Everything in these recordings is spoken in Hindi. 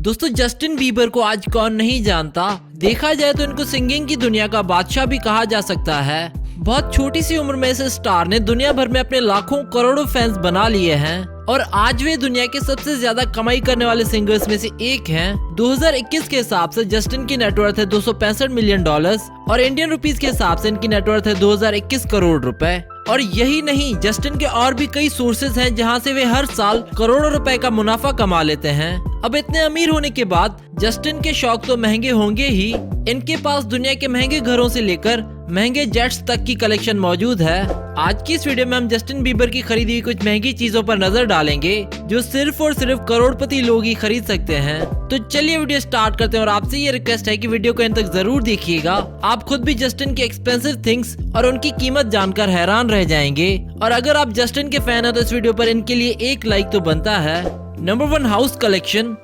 दोस्तों जस्टिन बीबर को आज कौन नहीं जानता। देखा जाए तो इनको सिंगिंग की दुनिया का बादशाह भी कहा जा सकता है। बहुत छोटी सी उम्र में इस स्टार ने दुनिया भर में अपने लाखों करोड़ों फैंस बना लिए हैं और आज वे दुनिया के सबसे ज्यादा कमाई करने वाले सिंगर्स में से एक हैं। 2021 के हिसाब से जस्टिन की नेटवर्थ है $265 मिलियन और इंडियन रुपीस के हिसाब से इनकी नेटवर्थ है 2021 करोड़ रुपए। और यही नहीं, जस्टिन के और भी कई सोर्सेज हैं जहां से वे हर साल करोड़ों रुपए का मुनाफा कमा लेते हैं। अब इतने अमीर होने के बाद जस्टिन के शौक तो महंगे होंगे ही, इनके पास दुनिया के महंगे घरों से लेकर महंगे जेट्स तक की कलेक्शन मौजूद है। आज की इस वीडियो में हम जस्टिन बीबर की खरीदी हुई कुछ महंगी चीजों पर नजर डालेंगे जो सिर्फ और सिर्फ करोड़पति लोग ही खरीद सकते हैं। तो चलिए वीडियो स्टार्ट करते हैं और आपसे ये रिक्वेस्ट है कि वीडियो को अंत तक जरूर देखिएगा। आप खुद भी जस्टिन के एक्सपेंसिव थिंग्स और उनकी कीमत जानकर हैरान रह जाएंगे। और अगर आप जस्टिन के फैन हैं तो इस वीडियो पर इनके लिए एक लाइक तो बनता है। Number 1, house collection.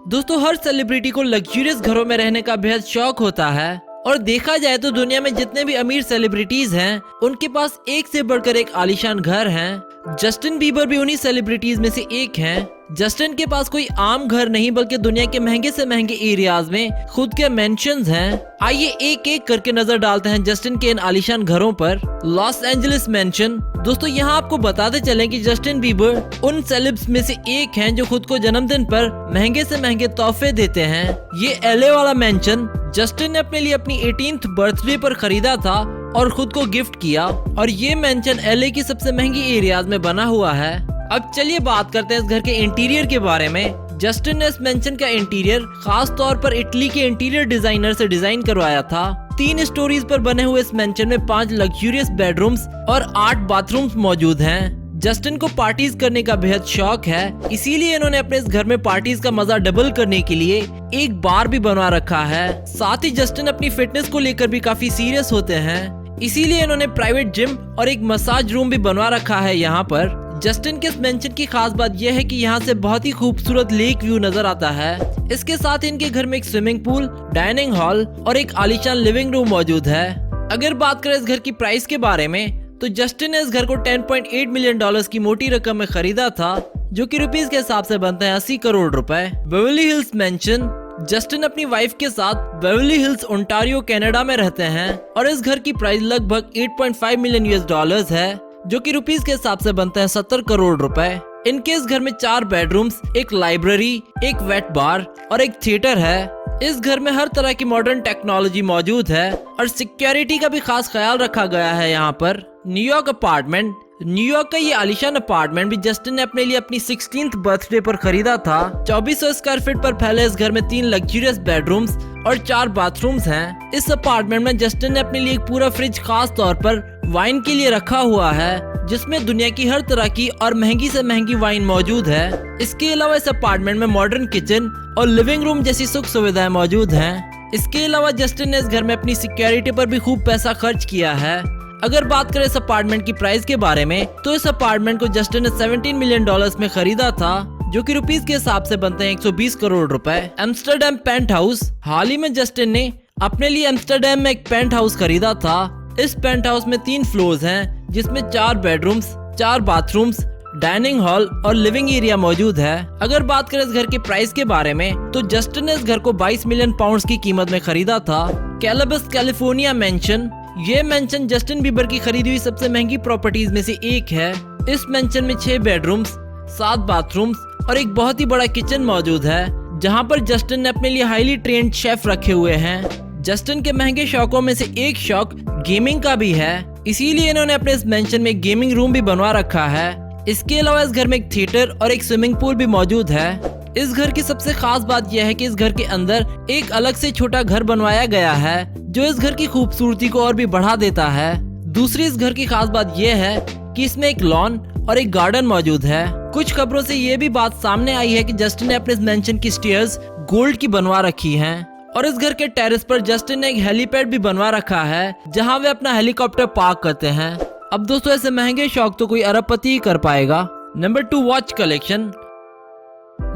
दोस्तों हर सेलिब्रिटी को लग्जरियस घरों में रहने का बेहद शौक होता है और देखा जाए तो दुनिया में जितने भी अमीर सेलिब्रिटीज हैं उनके पास एक से बढ़कर एक आलीशान घर हैं। जस्टिन बीबर भी उन्हीं सेलिब्रिटीज में से एक हैं। जस्टिन के पास कोई आम घर नहीं बल्कि दुनिया के महंगे से महंगे एरियाज में खुद के मेंशंस हैं। आइए एक एक करके नजर डालते हैं जस्टिन के इन आलीशान घरों पर। Los Angeles mention. दोस्तों यहाँ आपको बताते चलें कि जस्टिन बीबर उन सेलिब्स में से एक हैं जो खुद को जन्मदिन पर महंगे से महंगे तोहफे देते हैं। ये एलए वाला मेंशन जस्टिन ने अपने लिए अपनी 18th बर्थडे पर खरीदा था और खुद को गिफ्ट किया और ये मेंशन एलए की सबसे महंगी एरियाज में बना हुआ है। अब चलिए बात करते हैं इस घर के इंटीरियर के बारे में। जस्टिन ने इस मेंशन का इंटीरियर खास तौर पर इटली के इंटीरियर डिजाइनर से डिजाइन करवाया था। 3 स्टोरीज पर बने हुए इस मेंशन में 5 लग्जरियस बेडरूम्स और 8 बाथरूम्स मौजूद हैं। जस्टिन को पार्टीज करने का बेहद शौक है, इसीलिए इन्होंने अपने इस घर में पार्टीज का मजा डबल करने के लिए एक बार भी बनवा रखा है। साथ ही जस्टिन अपनी फिटनेस को लेकर भी काफी सीरियस होते हैं, इसीलिए इन्होंने प्राइवेट जिम और एक मसाज रूम भी बनवा रखा है यहाँ पर। जस्टिन के इस मेंशन की खास बात यह है कि यहाँ से बहुत ही खूबसूरत लेक व्यू नजर आता है। इसके साथ इनके घर में एक स्विमिंग पूल, डाइनिंग हॉल और एक आलीशान लिविंग रूम मौजूद है। अगर बात करें इस घर की प्राइस के बारे में तो जस्टिन ने इस घर को $10.8 मिलियन की मोटी रकम में खरीदा था, जो कि रुपीस के हिसाब से बनते हैं 80 करोड़ रुपए। Beverly hills mention. जस्टिन अपनी वाइफ के साथ बेवर्ली हिल्स ओंटारियो कनाडा में रहते हैं और इस घर की प्राइस लगभग $8.5 मिलियन है, जो कि रुपीस के हिसाब से बनते हैं 70 करोड़ रुपए। इनके इस घर में 4 बेडरूम्स, एक लाइब्रेरी, एक वेट बार और एक थिएटर है। इस घर में हर तरह की मॉडर्न टेक्नोलॉजी मौजूद है और सिक्योरिटी का भी खास ख्याल रखा गया है यहाँ पर। New York apartment. न्यूयॉर्क का ये आलीशान अपार्टमेंट भी जस्टिन ने अपने लिए अपनी 16th बर्थडे पर खरीदा था। 2400 स्क्वायर फीट पर फैले इस घर में 3 लग्जरियस बेडरूम्स और 4 बाथरूम्स हैं। इस अपार्टमेंट में जस्टिन ने अपने लिए एक पूरा फ्रिज खास तौर पर वाइन के लिए रखा हुआ है, जिसमें दुनिया की हर तरह की और महंगी से महंगी वाइन मौजूद है। इसके अलावा इस अपार्टमेंट में मॉडर्न किचन और लिविंग रूम जैसी सुख सुविधाएं मौजूद हैं। इसके अलावा जस्टिन ने इस घर में अपनी सिक्योरिटी पर भी खूब पैसा खर्च किया है। अगर बात करें इस अपार्टमेंट की प्राइस के बारे में तो इस अपार्टमेंट को जस्टिन ने $17 मिलियन में खरीदा था, जो कि रुपीस के हिसाब से बनते हैं 120 करोड़ रुपए। Amsterdam paint house. हाल ही में जस्टिन ने अपने लिए एम्स्टर्डम में एक पेंट हाउस खरीदा था। इस पेंट हाउस में 3 फ्लोर्स हैं, जिसमें 4 बेडरूम्स, 4 बाथरूम्स, डाइनिंग हॉल और लिविंग एरिया मौजूद है। अगर बात करें इस घर के प्राइस के बारे में तो जस्टिन ने इस घर को 22 मिलियन पाउंड्स की कीमत में खरीदा था। कैलाबस कैलिफोर्निया मेंशन। ये मेंशन जस्टिन बीबर की खरीदी हुई सबसे महंगी प्रॉपर्टीज में से एक है। इस मेंशन में 6 बेडरूम्स, 7 बाथरूम्स और एक बहुत ही बड़ा किचन मौजूद है, जहां पर जस्टिन ने अपने लिए हाईली ट्रेन्ड शेफ रखे हुए हैं। जस्टिन के महंगे शौकों में से एक शौक गेमिंग का भी है, इसीलिए इन्होंने अपने इस मेंशन में गेमिंग रूम भी बनवा रखा है। इसके अलावा इस घर में एक थिएटर और एक स्विमिंग पूल भी मौजूद है। इस घर की सबसे खास बात यह है कि इस घर के अंदर एक अलग से छोटा घर बनवाया गया है, जो इस घर की खूबसूरती को और भी बढ़ा देता है। दूसरी इस घर की खास बात यह है कि इसमें एक लॉन और एक गार्डन मौजूद है। कुछ खबरों से ये भी बात सामने आई है कि जस्टिन ने अपने इस मेंशन की स्टेयर्स गोल्ड की बनवा रखी हैं और इस घर के टेरेस पर जस्टिन ने एक हेलीपैड भी बनवा रखा है, जहां वे अपना हेलीकॉप्टर पार्क करते हैं। अब दोस्तों ऐसे महंगे शौक तो कोई अरबपति ही कर पाएगा। Number 2, watch collection.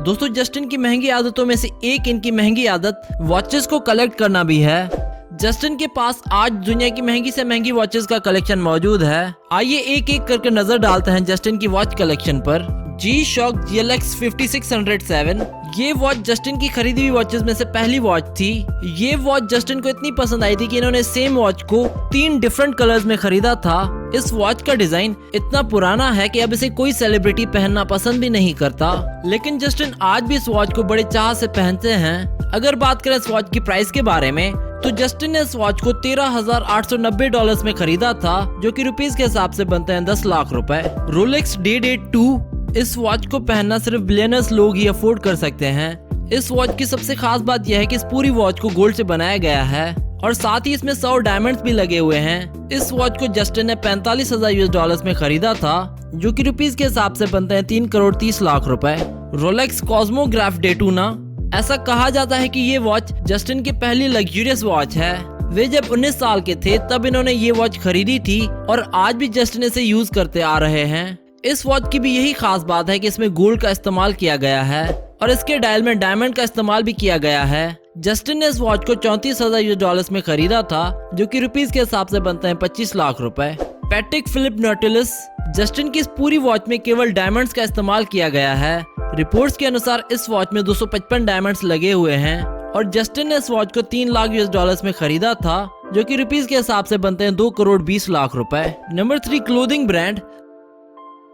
दोस्तों जस्टिन की महंगी आदतों में से एक इनकी महंगी आदत वॉचेस को कलेक्ट करना भी है। जस्टिन के पास आज दुनिया की महंगी से महंगी वॉचेस का कलेक्शन मौजूद है। आइए एक एक करके नजर डालते हैं जस्टिन की वॉच कलेक्शन पर। G-Shock GLX 5607। ये वॉच जस्टिन की खरीदी हुई वॉचेस में से पहली वॉच थी। ये वॉच जस्टिन को इतनी पसंद आई थी कि इन्होंने सेम वॉच को 3 डिफरेंट कलर्स में खरीदा था। इस वॉच का डिजाइन इतना पुराना है कि अब इसे कोई सेलिब्रिटी पहनना पसंद भी नहीं करता, लेकिन जस्टिन आज भी इस वॉच को बड़े चाह से पहनते हैं। अगर बात करें इस वॉच की प्राइस के बारे में, तो जस्टिन ने इस वॉच को $13,890 में खरीदा था, जो कि रुपीस के हिसाब से बनते हैं 10 लाख रुपए। Rolex Day-Date 2। इस वॉच को पहनना सिर्फ बिलियनर्स लोग ही अफोर्ड कर सकते हैं। इस वॉच की सबसे खास बात यह है कि इस पूरी वॉच को गोल्ड से बनाया गया है और साथ ही इसमें 100 डायमंड्स भी लगे हुए हैं। इस वॉच को जस्टिन ने $45,000 में खरीदा था, जो कि रुपीस के हिसाब से बनते हैं 3,30,00,000 रुपए। रोलेक्स कॉस्मोग्राफ डेटूना। ऐसा कहा जाता है कि ये वॉच जस्टिन की पहली लग्जूरियस वॉच है। वे जब 19 साल के थे तब इन्होंने ये वॉच खरीदी थी और आज भी जस्टिन इसे यूज करते आ रहे हैं। इस वॉच की भी यही खास बात है कि इसमें गोल्ड का इस्तेमाल किया गया है और इसके डायल में डायमंड का इस्तेमाल भी किया गया है। जस्टिन ने इस वॉच को $34,000 में खरीदा था, जो कि रुपीस के हिसाब से बनते हैं 25 लाख रुपए। Patrick Philip Nautilus. जस्टिन की इस पूरी वॉच में केवल डायमंड्स का इस्तेमाल किया गया है। रिपोर्ट्स के अनुसार इस वॉच में 255 डायमंड्स लगे हुए हैं और जस्टिन ने इस वॉच को $3 लाख में खरीदा था, जो कि रुपीस के हिसाब से बनते हैं 2,20,00,000 रुपए। Number 3, clothing brand.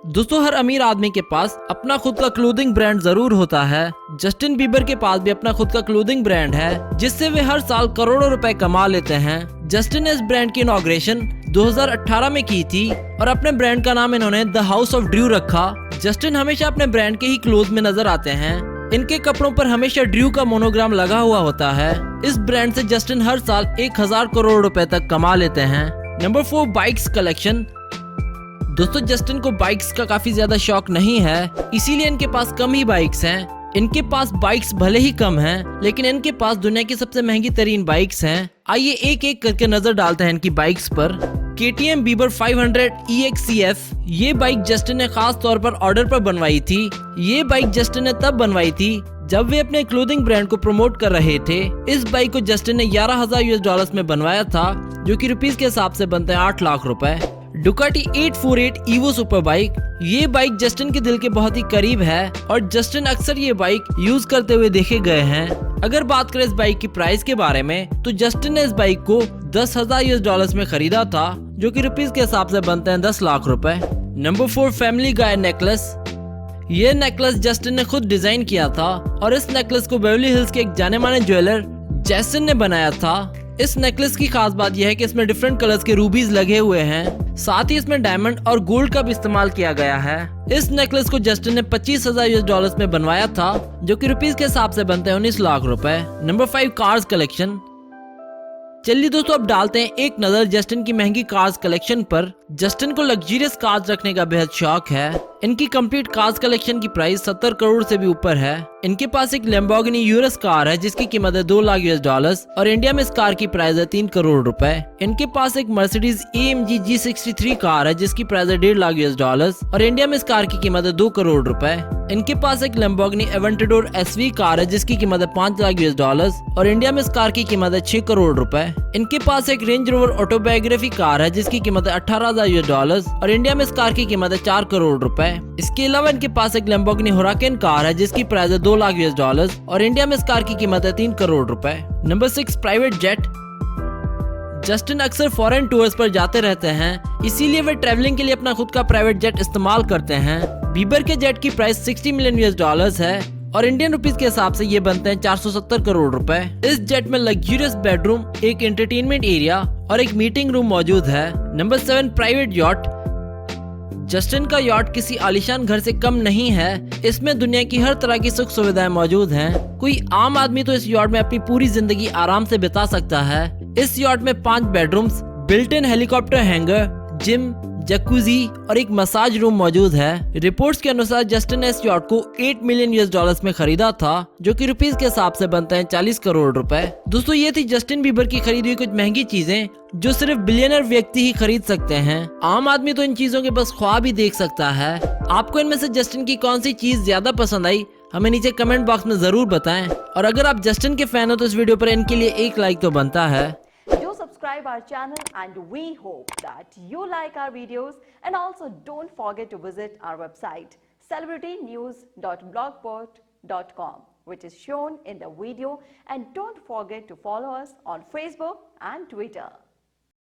दोस्तों, हर अमीर आदमी के पास अपना खुद का क्लोथिंग ब्रांड जरूर होता है। जस्टिन बीबर के पास भी अपना खुद का क्लोथिंग ब्रांड है, जिससे वे हर साल करोड़ों रुपए कमा लेते हैं। जस्टिन ने इस ब्रांड की इनॉग्रेशन 2018 में की थी और अपने ब्रांड का नाम इन्होंने द हाउस ऑफ ड्रू रखा। जस्टिन हमेशा अपने ब्रांड के ही क्लोथ में नजर आते हैं। इनके कपड़ों पर हमेशा ड्रू का मोनोग्राम लगा हुआ होता है। इस ब्रांड से जस्टिन हर साल 1,000 करोड़ रुपए तक कमा लेते हैं। Number 4, bikes collection. दोस्तों, जस्टिन को बाइक्स का काफी ज्यादा शौक नहीं है, इसीलिए इनके पास कम ही बाइक्स हैं। इनके पास बाइक्स भले ही कम हैं, लेकिन इनके पास दुनिया की सबसे महंगी तरीन बाइक्स हैं। आइए एक एक करके नजर डालते हैं इनकी बाइक्स पर। KTM Bieber 500 EXCF। ये बाइक जस्टिन ने खास तौर पर ऑर्डर पर बनवाई थी। ये बाइक जस्टिन ने तब बनवाई थी जब वे अपने क्लोथिंग ब्रांड को प्रमोट कर रहे थे। इस बाइक को जस्टिन ने $11,000 में बनवाया था, जो कि रुपीस के हिसाब से बनते हैं 8 लाख रुपए। Ducati 848 EVO super bike. ये बाइक जस्टिन के दिल के बहुत ही करीब है और जस्टिन अक्सर ये बाइक यूज करते हुए देखे गए हैं। अगर बात करें इस बाइक की प्राइस के बारे में, तो जस्टिन ने इस बाइक को $10,000 में खरीदा था, जो कि रुपीस के हिसाब से बनते हैं 10 लाख रुपए। नंबर 4, फैमिली गाय नेकलेस। ये नेकलेस जस्टिन ने खुद डिजाइन किया था और इस नेकलेस को बेवरली हिल्स के एक जाने माने ज्वेलर जैसन ने बनाया था। इस नेकलेस की खास बात यह है कि इसमें डिफरेंट कलर्स के रूबीज लगे हुए हैं, साथ ही इसमें डायमंड और गोल्ड का भी इस्तेमाल किया गया है। इस नेकलेस को जस्टिन ने $25,000 में बनवाया था, जो कि रुपीस के हिसाब से बनते हैं 19 लाख रुपए। Number 5, cars collection. चलिए दोस्तों, अब डालते हैं एक नजर जस्टिन की महंगी कार्स कलेक्शन पर। जस्टिन को लग्जरियस कार्स रखने का बेहद शौक है। इनकी कंप्लीट कार्स कलेक्शन की प्राइस 70 करोड़ से भी ऊपर है। इनके पास एक लैम्बोर्गिनी यूरस कार है जिसकी कीमत है $2 लाख और इंडिया में इस कार की प्राइस है 3 करोड़ रुपए। इनके पास एक मर्सिडीज AMG G63 कार है जिसकी प्राइस है $1.5 लाख और इंडिया में इस कार की कीमत है 2 करोड़ रुपए। इनके पास एक लैम्बोर्गिनी एवेंटाडोर SV कार है जिसकी कीमत है $5 लाख और इंडिया में इस कार की कीमत है 6 करोड़ रुपए। इनके पास एक रेंज रोवर ऑटोबायोग्राफी कार है जिसकी कीमत है $18,000 और इंडिया में इस कार की कीमत है 4 करोड़ रुपए। इसके अलावा इनके पास एक लैम्बोर्गिनी हुराकेन कार है जिसकी प्राइस है $2 लाख और इंडिया में इस कार की कीमत है 3 करोड़ रुपए। Number 6, private jet. जस्टिन अक्सर फॉरेन टूर्स पर जाते रहते हैं, इसीलिए वे ट्रैवलिंग के लिए अपना खुद का प्राइवेट जेट इस्तेमाल करते हैं। बीबर के जेट की प्राइस $60 मिलियन है और इंडियन रुपीस के हिसाब से ये बनते हैं 470 करोड़ रुपए। इस जेट में लग्जूरियस बेडरूम, एक एंटरटेनमेंट एरिया और एक मीटिंग रूम मौजूद है। Number 7, private yacht. जस्टिन का यॉट किसी आलीशान घर से कम नहीं है। इसमें दुनिया की हर तरह की सुख सुविधाएं मौजूद हैं। कोई आम आदमी तो इस यॉट में अपनी पूरी जिंदगी आराम से बिता सकता है। इस यॉट में 5 bedrooms, built in helicopter hanger, gym, jacuzzi और एक मसाज रूम मौजूद है। रिपोर्ट्स के अनुसार जस्टिन ने इस यॉट को $8 मिलियन में खरीदा था, जो कि रुपीस के हिसाब से बनते हैं 40 करोड़ रुपए। दोस्तों, ये थी जस्टिन बीबर की खरीदी हुई कुछ महंगी चीजें जो सिर्फ बिलियनर व्यक्ति ही खरीद सकते हैं। आम आदमी तो इन चीजों के बस ख्वाब ही देख सकता है। आपको इनमें से जस्टिन की कौन सी चीज ज्यादा पसंद आई, हमें नीचे कमेंट बॉक्स में जरूर बताएं। और अगर आप जस्टिन के फैन हो तो इस वीडियो पर इनके लिए एक लाइक तो बनता है। Subscribe our channel and we hope that you like our videos and also don't forget to visit our website. celebritynews.blogspot.com, which is shown in the video, and don't forget to follow us on Facebook and Twitter.